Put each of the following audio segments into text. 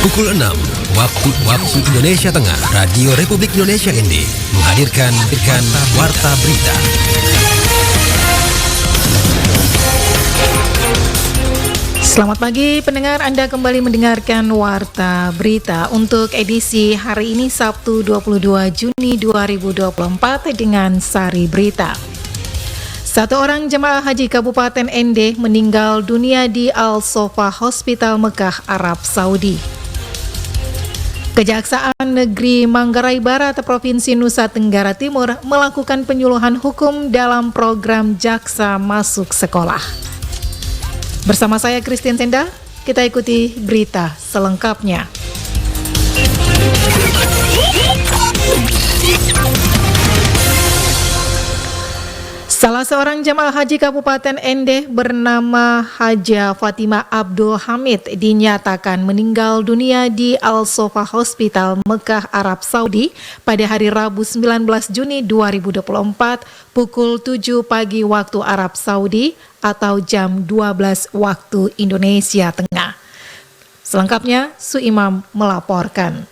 Pukul 6 waktu Indonesia Tengah, Radio Republik Indonesia ND menghadirkan Warta Berita. Selamat pagi pendengar, Anda kembali mendengarkan Warta Berita untuk edisi hari ini Sabtu 22 Juni 2024 dengan Sari Berita. Satu orang jemaah haji Kabupaten ND meninggal dunia di Al-Sofa Hospital Mekah, Arab Saudi. Kejaksaan Negeri Manggarai Barat Provinsi Nusa Tenggara Timur melakukan penyuluhan hukum dalam program Jaksa Masuk Sekolah. Bersama saya Christine Senda, kita ikuti berita selengkapnya. Salah seorang jemaah haji Kabupaten ND bernama Haja Fatimah Abdul Hamid dinyatakan meninggal dunia di Al-Sofa Hospital Mekah, Arab Saudi pada hari Rabu 19 Juni 2024 pukul 7 pagi waktu Arab Saudi atau jam 12 waktu Indonesia Tengah. Selengkapnya, Suimam melaporkan.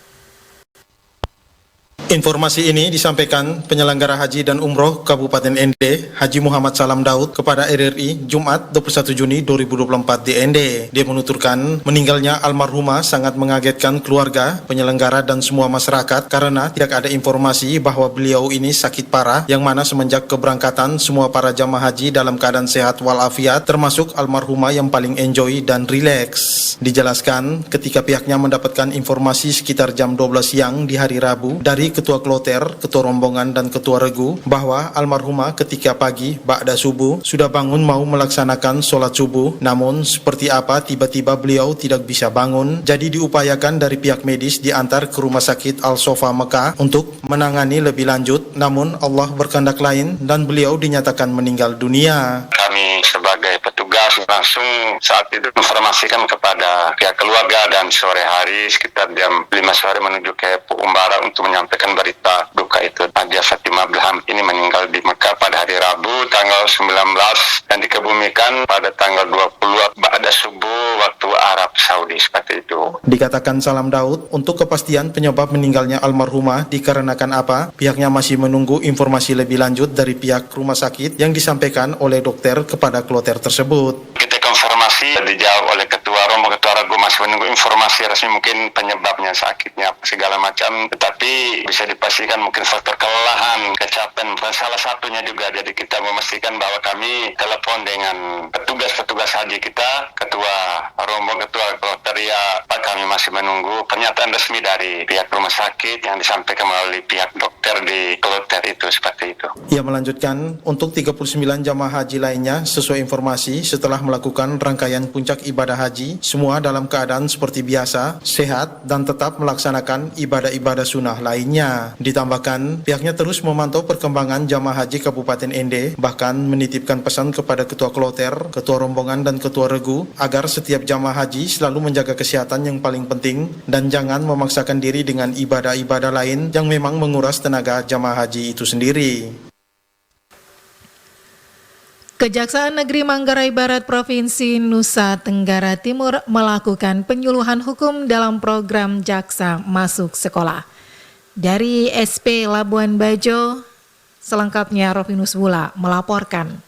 Informasi ini disampaikan penyelenggara haji dan umroh Kabupaten ND, Haji Muhammad Salam Daud kepada RRI Jumat 21 Juni 2024 di ND. Dia menuturkan meninggalnya almarhumah sangat mengagetkan keluarga, penyelenggara dan semua masyarakat karena tidak ada informasi bahwa beliau ini sakit parah yang mana semenjak keberangkatan semua para jamaah haji dalam keadaan sehat walafiat termasuk almarhumah yang paling enjoy dan rileks. Dijelaskan ketika pihaknya mendapatkan informasi sekitar jam 12 siang di hari Rabu dari Ketua Kloter, Ketua Rombongan, dan Ketua Regu bahwa almarhumah ketika pagi ba'da subuh sudah bangun mau melaksanakan sholat subuh, namun seperti apa tiba-tiba beliau tidak bisa bangun, jadi diupayakan dari pihak medis diantar ke Rumah Sakit Al-Sofa Mekah untuk menangani lebih lanjut, namun Allah berkehendak lain dan beliau dinyatakan meninggal dunia. Kami sebagai petugas langsung saat itu informasikan kepada pihak keluarga dan sore hari sekitar jam 5 sore menuju ke Pukumbara untuk menyampaikan berita duka itu. Haja Fatimah Abdul Hamid ini meninggal di Mekah pada hari Rabu tanggal 19 dan dikebumikan pada tanggal 20 ba'da subuh waktu Arab Saudi, seperti itu. Dikatakan Salam Daud, untuk kepastian penyebab meninggalnya almarhumah dikarenakan apa, pihaknya masih menunggu informasi lebih lanjut dari pihak rumah sakit yang disampaikan oleh dokter kepada kloter tersebut. Kita konfirmasi dijawab oleh ketua rombongan, ketua regu masih menunggu informasi resmi mungkin penyebabnya sakitnya apa segala macam, tetapi bisa dipastikan mungkin faktor kelelahan, kecapean salah satunya juga. Jadi kita memastikan bahwa kami telepon dengan petugas haji kita, ketua rombongan, ketua kloter, ya Pak, kami masih menunggu pernyataan resmi dari pihak rumah sakit yang disampaikan melalui pihak dokter di kloter itu, seperti itu. Ia melanjutkan untuk 39 jamaah haji lainnya sesuai informasi setelah melakukan rangkaian puncak ibadah haji, semua dalam keadaan seperti biasa, sehat, dan tetap melaksanakan ibadah-ibadah sunnah lainnya. Ditambahkan, pihaknya terus memantau perkembangan jamaah haji Kabupaten ND, bahkan menitipkan pesan kepada ketua kloter, ketua rombongan, dan ketua regu agar setiap jamaah haji selalu menjaga kesehatan yang paling penting dan jangan memaksakan diri dengan ibadah-ibadah lain yang memang menguras tenaga jamaah haji itu sendiri. Kejaksaan Negeri Manggarai Barat Provinsi Nusa Tenggara Timur melakukan penyuluhan hukum dalam program Jaksa Masuk Sekolah. Dari SP Labuan Bajo, selengkapnya Rovinus Wula melaporkan.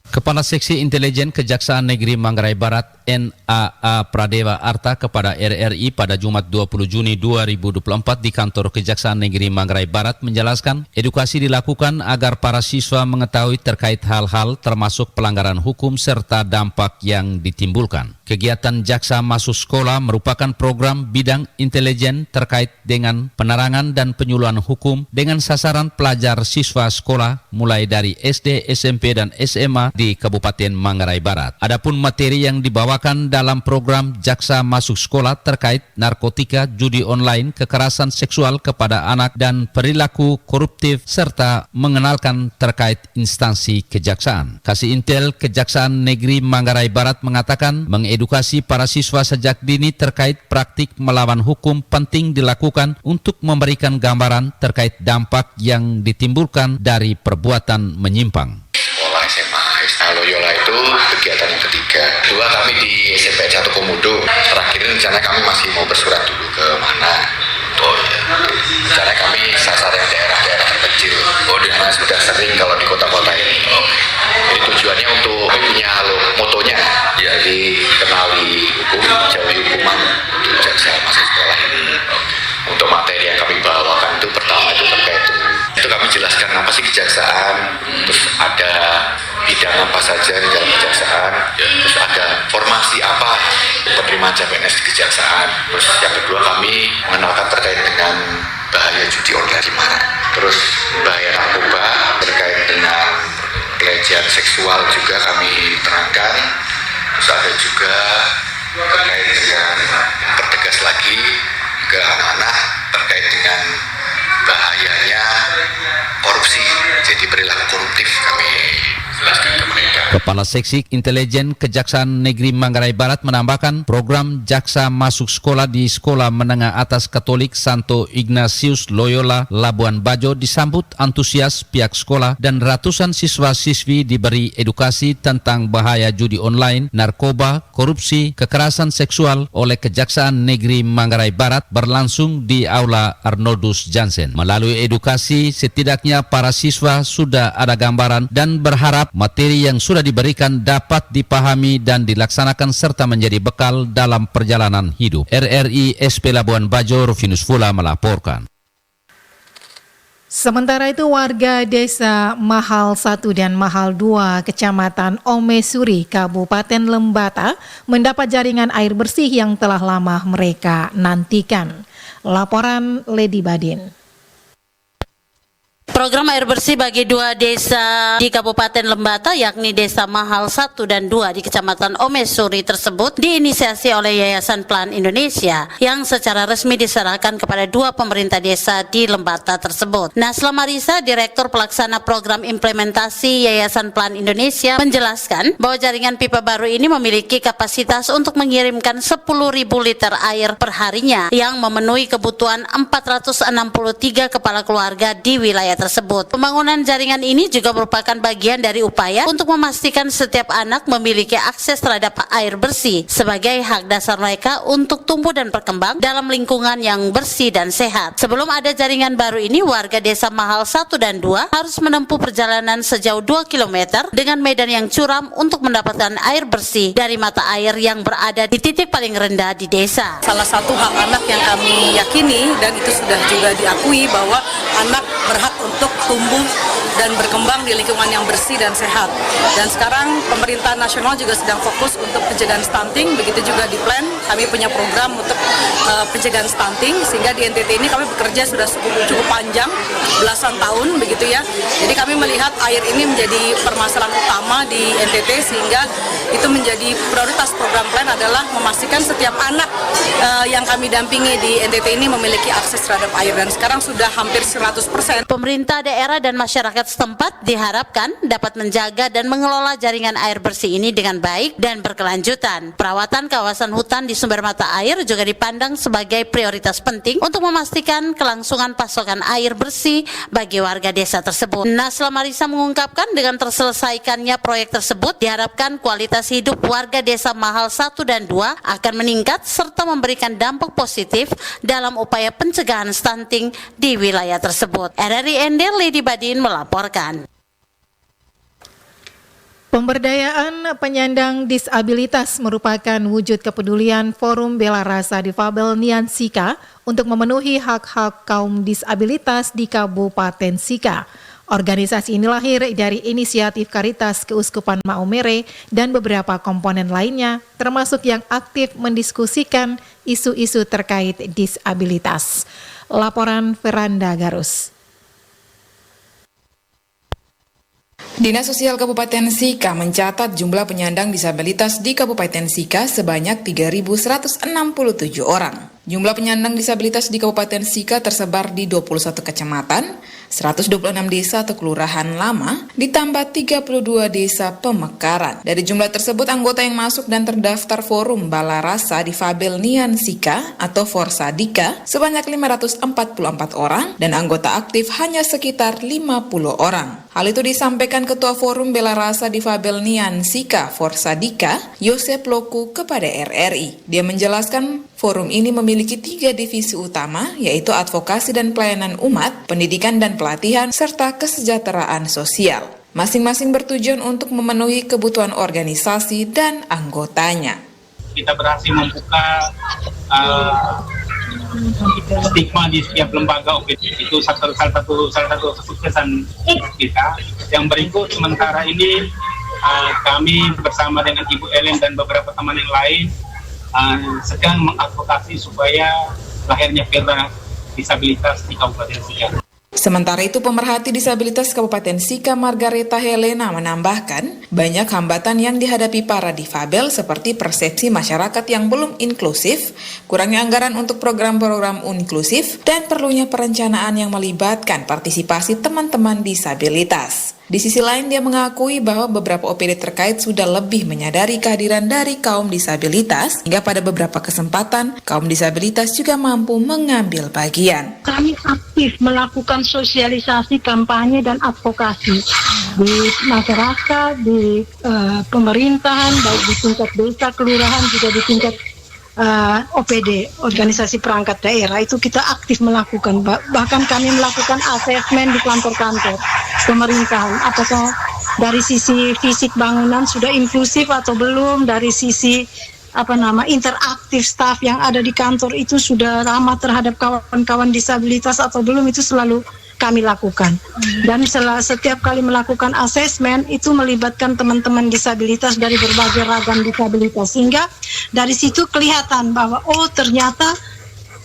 Kepala Seksi Intelijen Kejaksaan Negeri Manggarai Barat NAA Pradewa Arta kepada RRI pada Jumat 20 Juni 2024 di kantor Kejaksaan Negeri Manggarai Barat menjelaskan edukasi dilakukan agar para siswa mengetahui terkait hal-hal termasuk pelanggaran hukum serta dampak yang ditimbulkan. Kegiatan Jaksa Masuk Sekolah merupakan program bidang intelijen terkait dengan penerangan dan penyuluhan hukum dengan sasaran pelajar siswa sekolah mulai dari SD, SMP, dan SMA di Kabupaten Manggarai Barat. Adapun materi yang dibawakan dalam program Jaksa Masuk Sekolah terkait narkotika, judi online, kekerasan seksual kepada anak, dan perilaku koruptif serta mengenalkan terkait instansi kejaksaan. Kasih Intel Kejaksaan Negeri Manggarai Barat mengatakan mengedukasi para siswa sejak dini terkait praktik melawan hukum penting dilakukan untuk memberikan gambaran terkait dampak yang ditimbulkan dari perbuatan menyimpang. Sekolah SMA Loyola itu kegiatan yang ketiga. Kedua, kami di SMP 1 Komodo. Terakhir ini rencana kami masih mau bersurat dulu ke mana. Oh iya, rencana kami sasar yang daerah-daerah terpencil. Oh, di mana sudah sering kalau di kota-kota ini. Jadi tujuannya untuk punya motonya, jadi kenali hukum, jauhi hukuman untuk jaksa masuk sekolah ini. Untuk materi yang kami bawakan itu pertama itu terkait dengan itu kami jelaskan apa sih kejaksaan, terus ada bidang apa saja di dalam kejaksaan, terus ada formasi apa penerima CPNS di kejaksaan, terus yang kedua kami mengenalkan terkait dengan bahaya judi online di mana, terus bahaya narkoba terkait dengan pelecehan seksual juga kami terangkan, terus ada juga terkait dengan pertegas lagi ke anak-anak terkait dengan bahayanya korupsi, jadi perilaku koruptif kami jelaskan ke mereka. Kepala Seksi Intelijen Kejaksaan Negeri Manggarai Barat menambahkan program Jaksa Masuk Sekolah di Sekolah Menengah Atas Katolik Santo Ignatius Loyola Labuan Bajo disambut antusias pihak sekolah dan ratusan siswa-siswi diberi edukasi tentang bahaya judi online, narkoba, korupsi, kekerasan seksual oleh Kejaksaan Negeri Manggarai Barat berlangsung di Aula Arnoldus Jansen. Melalui edukasi, setidaknya para siswa sudah ada gambaran dan berharap materi yang sudah diberikan dapat dipahami dan dilaksanakan serta menjadi bekal dalam perjalanan hidup. RRI SP Labuan Bajo, Rufinus Fula melaporkan. Sementara itu warga desa Mahal 1 dan Mahal 2 Kecamatan Omesuri Kabupaten Lembata mendapat jaringan air bersih yang telah lama mereka nantikan. Laporan Lady Badin. Program air bersih bagi dua desa di Kabupaten Lembata, yakni Desa Mahal 1 dan 2 di Kecamatan Omesuri tersebut diinisiasi oleh Yayasan Plan Indonesia yang secara resmi diserahkan kepada dua pemerintah desa di Lembata tersebut. Nasla Marisa, Direktur Pelaksana Program Implementasi Yayasan Plan Indonesia, menjelaskan bahwa jaringan pipa baru ini memiliki kapasitas untuk mengirimkan 10.000 liter air perharinya yang memenuhi kebutuhan 463 kepala keluarga di wilayah tersebut. Pembangunan jaringan ini juga merupakan bagian dari upaya untuk memastikan setiap anak memiliki akses terhadap air bersih sebagai hak dasar mereka untuk tumbuh dan berkembang dalam lingkungan yang bersih dan sehat. Sebelum ada jaringan baru ini, warga Desa Mahal 1 dan 2 harus menempuh perjalanan sejauh 2 km dengan medan yang curam untuk mendapatkan air bersih dari mata air yang berada di titik paling rendah di desa. Salah satu hak anak yang kami yakini dan itu sudah juga diakui bahwa anak berhak untuk tumbuh dan berkembang di lingkungan yang bersih dan sehat. Dan sekarang pemerintah nasional juga sedang fokus untuk pencegahan stunting, begitu juga di Plan kami punya program untuk pencegahan stunting, sehingga di NTT ini kami bekerja sudah cukup panjang, belasan tahun begitu ya. Jadi kami melihat air ini menjadi permasalahan utama di NTT, sehingga itu menjadi prioritas program Plan adalah memastikan setiap anak yang kami dampingi di NTT ini memiliki akses terhadap air, dan sekarang sudah hampir 100%. Pemerintah daerah dan masyarakat setempat diharapkan dapat menjaga dan mengelola jaringan air bersih ini dengan baik dan berkelanjutan. Perawatan kawasan hutan di sumber mata air juga dipandang sebagai prioritas penting untuk memastikan kelangsungan pasokan air bersih bagi warga desa tersebut. Nasla Marisa mengungkapkan dengan terselesaikannya proyek tersebut diharapkan kualitas hidup warga Desa Mahal 1 dan 2 akan meningkat serta memberikan dampak positif dalam upaya pencegahan stunting di wilayah tersebut. RRI Ender, Lady Badin melaporkan. Pemberdayaan penyandang disabilitas merupakan wujud kepedulian Forum Bela Rasa Difabel Nian Sika untuk memenuhi hak-hak kaum disabilitas di Kabupaten Sika. Organisasi ini lahir dari inisiatif Karitas Keuskupan Maumere dan beberapa komponen lainnya, termasuk yang aktif mendiskusikan isu-isu terkait disabilitas. Laporan Veranda Garus. Dinas Sosial Kabupaten Sika mencatat jumlah penyandang disabilitas di Kabupaten Sika sebanyak 3.167 orang. Jumlah penyandang disabilitas di Kabupaten Sika tersebar di 21 kecamatan, 126 desa atau kelurahan lama, ditambah 32 desa pemekaran. Dari jumlah tersebut, anggota yang masuk dan terdaftar Forum Bala Rasa Difabel Nian Sika atau Forsadika sebanyak 544 orang dan anggota aktif hanya sekitar 50 orang. Hal itu disampaikan Ketua Forum Bela Rasa Difabel Nian Sika Forsadika, Yosep Loku kepada RRI. Dia menjelaskan forum ini memiliki 3 divisi utama, yaitu advokasi dan pelayanan umat, pendidikan dan pelatihan, serta kesejahteraan sosial. Masing-masing bertujuan untuk memenuhi kebutuhan organisasi dan anggotanya. Kita berhasil membuka stigma di setiap lembaga OPD. Itu salah satu kesuksesan kita. Yang berikut sementara ini kami bersama dengan Ibu Ellen dan beberapa teman yang lain sedang mengadvokasi supaya lahirnya perda disabilitas di Kabupaten Sika. Sementara itu, pemerhati disabilitas Kabupaten Sika Margareta Helena menambahkan, banyak hambatan yang dihadapi para difabel seperti persepsi masyarakat yang belum inklusif, kurangnya anggaran untuk program-program inklusif, dan perlunya perencanaan yang melibatkan partisipasi teman-teman disabilitas. Di sisi lain, dia mengakui bahwa beberapa OPD terkait sudah lebih menyadari kehadiran dari kaum disabilitas, hingga pada beberapa kesempatan, kaum disabilitas juga mampu mengambil bagian. Kami aktif melakukan sosialisasi, kampanye, dan advokasi di masyarakat, di pemerintahan, baik di tingkat desa, kelurahan, juga di tingkat OPD, organisasi perangkat daerah. Itu kita aktif melakukan, bahkan kami melakukan asesmen di kantor-kantor pemerintahan, apakah dari sisi fisik bangunan sudah inklusif atau belum, dari sisi interaktif staf yang ada di kantor itu sudah ramah terhadap kawan-kawan disabilitas atau belum, itu selalu kami lakukan. Dan setiap kali melakukan asesmen itu melibatkan teman-teman disabilitas dari berbagai ragam disabilitas, sehingga dari situ kelihatan bahwa ternyata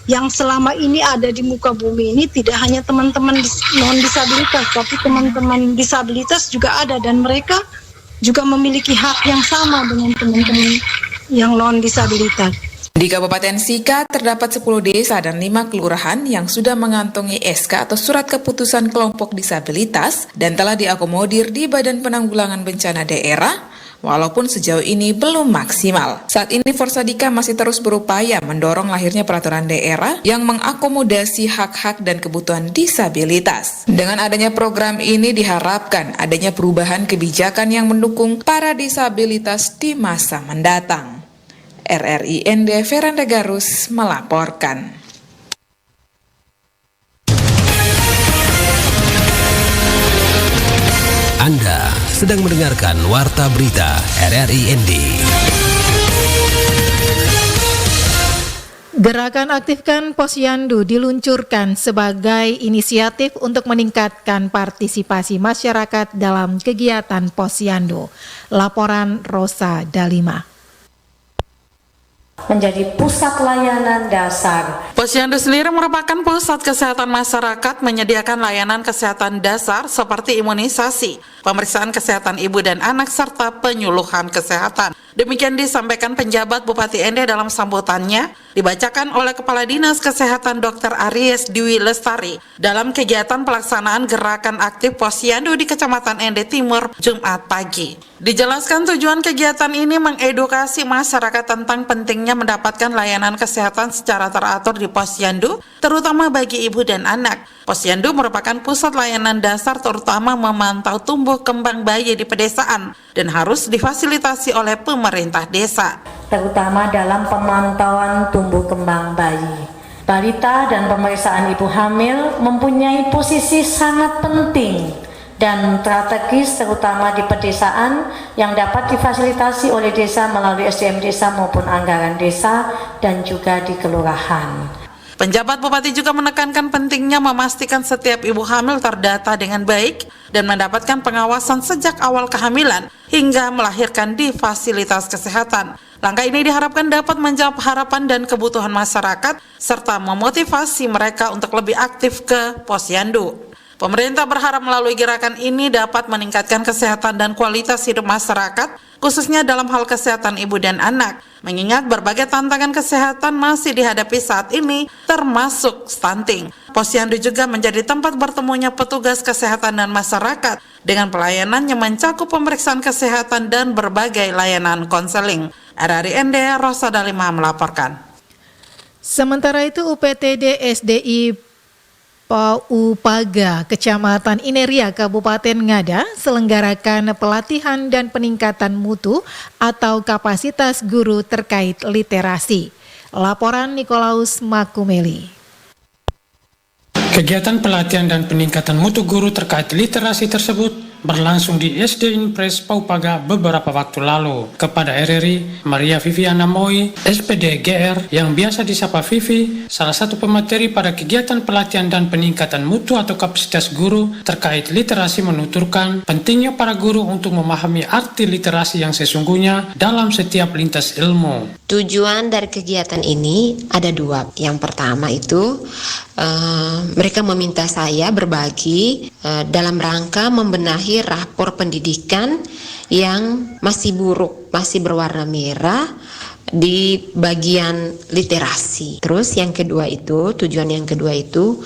yang selama ini ada di muka bumi ini tidak hanya teman-teman non-disabilitas, tapi teman-teman disabilitas juga ada, dan mereka juga memiliki hak yang sama dengan teman-teman yang non-disabilitas. Di Kabupaten Sika terdapat 10 desa dan 5 kelurahan yang sudah mengantongi SK atau Surat Keputusan Kelompok Disabilitas dan telah diakomodir di Badan Penanggulangan Bencana Daerah, walaupun sejauh ini belum maksimal. Saat ini Forsadika masih terus berupaya mendorong lahirnya peraturan daerah yang mengakomodasi hak-hak dan kebutuhan disabilitas. Dengan adanya program ini diharapkan adanya perubahan kebijakan yang mendukung para disabilitas di masa mendatang. RRI ND Veranda Garus melaporkan. Anda sedang mendengarkan Warta Berita RRI ND. Gerakan Aktifkan Posyandu diluncurkan sebagai inisiatif untuk meningkatkan partisipasi masyarakat dalam kegiatan Posyandu. Laporan Rosa Dalima. Menjadi pusat layanan dasar. Posyandu sendiri merupakan pusat kesehatan masyarakat, menyediakan layanan kesehatan dasar seperti imunisasi, pemeriksaan kesehatan ibu dan anak, serta penyuluhan kesehatan. Demikian disampaikan penjabat Bupati Ende dalam sambutannya, dibacakan oleh Kepala Dinas Kesehatan Dr. Aries Dwi Lestari dalam kegiatan pelaksanaan Gerakan Aktif Posyandu di Kecamatan Ende Timur, Jumat pagi. Dijelaskan tujuan kegiatan ini mengedukasi masyarakat tentang pentingnya mendapatkan layanan kesehatan secara teratur di Posyandu, terutama bagi ibu dan anak. Posyandu merupakan pusat layanan dasar terutama memantau tumbuh kembang bayi di pedesaan dan harus difasilitasi oleh pemerintah desa. Terutama dalam pemantauan tumbuh kembang bayi. Balita dan pemeriksaan ibu hamil mempunyai posisi sangat penting dan strategis terutama di pedesaan yang dapat difasilitasi oleh desa melalui SDM desa maupun anggaran desa dan juga di kelurahan. Penjabat Bupati juga menekankan pentingnya memastikan setiap ibu hamil terdata dengan baik dan mendapatkan pengawasan sejak awal kehamilan hingga melahirkan di fasilitas kesehatan. Langkah ini diharapkan dapat menjawab harapan dan kebutuhan masyarakat serta memotivasi mereka untuk lebih aktif ke Posyandu. Pemerintah berharap melalui gerakan ini dapat meningkatkan kesehatan dan kualitas hidup masyarakat, khususnya dalam hal kesehatan ibu dan anak. Mengingat berbagai tantangan kesehatan masih dihadapi saat ini, termasuk stunting. Posyandu juga menjadi tempat bertemunya petugas kesehatan dan masyarakat dengan pelayanan yang mencakup pemeriksaan kesehatan dan berbagai layanan konseling. RRI ND, Rosa Dalima melaporkan. Sementara itu UPTD SDI Paupaga, Kecamatan Ineria, Kabupaten Ngada, selenggarakan pelatihan dan peningkatan mutu atau kapasitas guru terkait literasi. Laporan Nikolaus Makumeli. Kegiatan pelatihan dan peningkatan mutu guru terkait literasi tersebut berlangsung di SD Impres Paupaga beberapa waktu lalu. Kepada RRI, Maria Viviana Moi, SPD GR, yang biasa disapa Vivi, salah satu pemateri pada kegiatan pelatihan dan peningkatan mutu atau kapasitas guru terkait literasi menuturkan pentingnya para guru untuk memahami arti literasi yang sesungguhnya dalam setiap lintas ilmu. Tujuan dari kegiatan ini ada dua. Yang pertama itu mereka meminta saya berbagi dalam rangka membenahi rapor pendidikan yang masih buruk, masih berwarna merah di bagian literasi. Terus yang kedua itu, tujuan yang kedua itu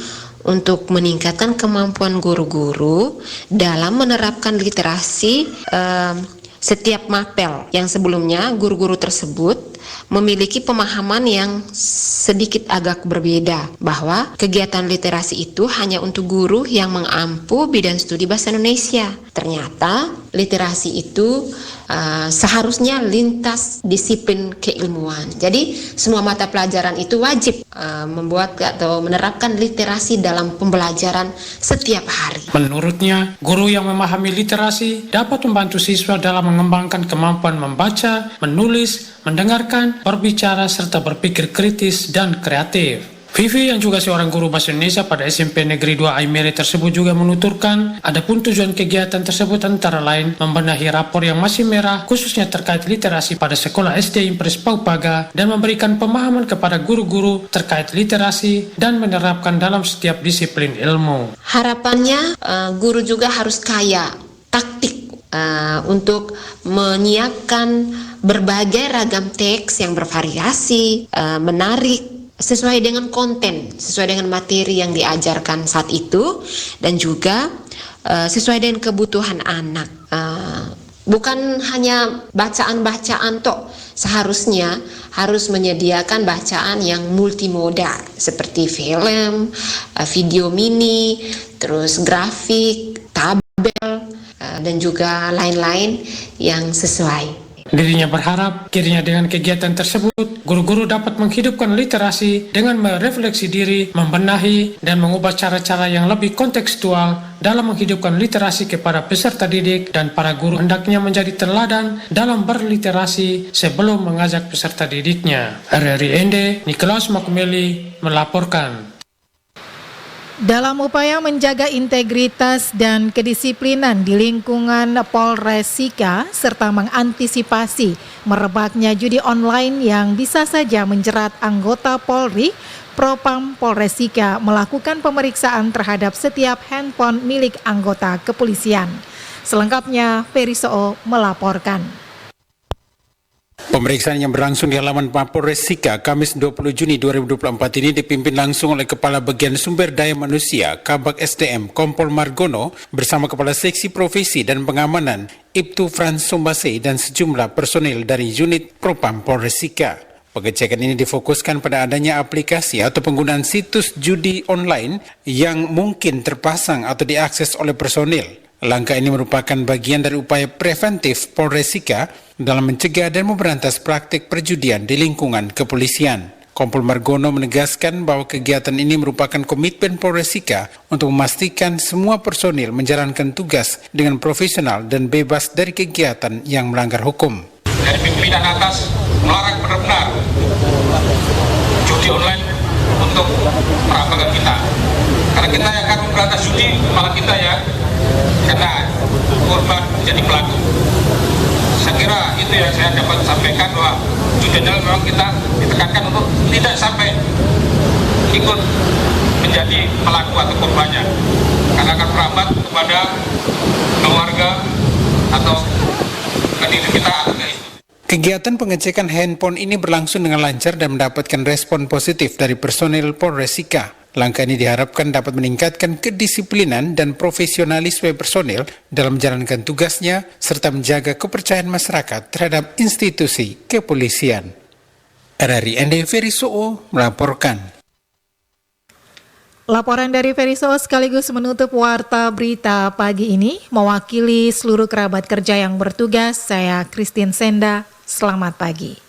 untuk meningkatkan kemampuan guru-guru dalam menerapkan literasi setiap mapel yang sebelumnya guru-guru tersebut memiliki pemahaman yang sedikit agak berbeda bahwa kegiatan literasi itu hanya untuk guru yang mengampu bidang studi bahasa Indonesia. Ternyata literasi itu seharusnya lintas disiplin keilmuan. Jadi semua mata pelajaran itu wajib membuat atau menerapkan literasi dalam pembelajaran setiap hari. Menurutnya, guru yang memahami literasi dapat membantu siswa dalam mengembangkan kemampuan membaca, menulis, mendengarkan, berbicara, serta berpikir kritis dan kreatif. Vivi yang juga seorang guru bahasa Indonesia pada SMP Negeri 2 Aimere tersebut juga menuturkan, adapun tujuan kegiatan tersebut antara lain membenahi rapor yang masih merah khususnya terkait literasi pada sekolah SD Impres Paupaga dan memberikan pemahaman kepada guru-guru terkait literasi dan menerapkan dalam setiap disiplin ilmu. Harapannya guru juga harus kaya taktik untuk menyiapkan berbagai ragam teks yang bervariasi, menarik, sesuai dengan konten, sesuai dengan materi yang diajarkan saat itu, dan juga sesuai dengan kebutuhan anak. Bukan hanya bacaan-bacaan toh, seharusnya harus menyediakan bacaan yang multimoda seperti film, video mini, terus grafik, tabel, dan juga lain-lain yang sesuai. Dirinya berharap kiranya dengan kegiatan tersebut, guru-guru dapat menghidupkan literasi dengan merefleksi diri, membenahi, dan mengubah cara-cara yang lebih kontekstual dalam menghidupkan literasi kepada peserta didik, dan para guru hendaknya menjadi teladan dalam berliterasi sebelum mengajak peserta didiknya. RRI ND, Nikolaus Makumeli melaporkan. Dalam upaya menjaga integritas dan kedisiplinan di lingkungan Polres Sika serta mengantisipasi merebaknya judi online yang bisa saja menjerat anggota Polri, Propam Polres Sika melakukan pemeriksaan terhadap setiap handphone milik anggota kepolisian. Selengkapnya, Ferry Soo melaporkan. Pemeriksaan yang berlangsung di halaman Mapolres Sika Kamis 20 Juni 2024 ini dipimpin langsung oleh Kepala Bagian Sumber Daya Manusia Kabag SDM Kompol Margono bersama Kepala Seksi Profesi dan Pengamanan Ibtu Frans Sombase dan sejumlah personil dari unit Propam Polres Sika. Pengecekan ini difokuskan pada adanya aplikasi atau penggunaan situs judi online yang mungkin terpasang atau diakses oleh personil. Langkah ini merupakan bagian dari upaya preventif Polres Sika dalam mencegah dan memberantas praktik perjudian di lingkungan kepolisian. Kompol Margono menegaskan bahwa kegiatan ini merupakan komitmen Polres Sika untuk memastikan semua personil menjalankan tugas dengan profesional dan bebas dari kegiatan yang melanggar hukum. Dari pimpinan atas melarang benar-benar judi online untuk perapatan kita. Karena kita yang akan memberantas judi malah kita ya, karena korban jadi pelaku. Saya kira itu yang saya dapat sampaikan, bahwa judi online memang kita ditekankan untuk tidak sampai ikut menjadi pelaku atau korbannya. karena akan merambat kepada keluarga atau ke diri kita. Kegiatan pengecekan handphone ini berlangsung dengan lancar dan mendapatkan respon positif dari personil Polres Sika. Langkah ini diharapkan dapat meningkatkan kedisiplinan dan profesionalisme personil dalam menjalankan tugasnya serta menjaga kepercayaan masyarakat terhadap institusi kepolisian. RRI ND Ferisoo melaporkan. Laporan dari Feriso sekaligus menutup warta berita pagi ini. Mewakili seluruh kerabat kerja yang bertugas, saya Christine Senda. Selamat pagi.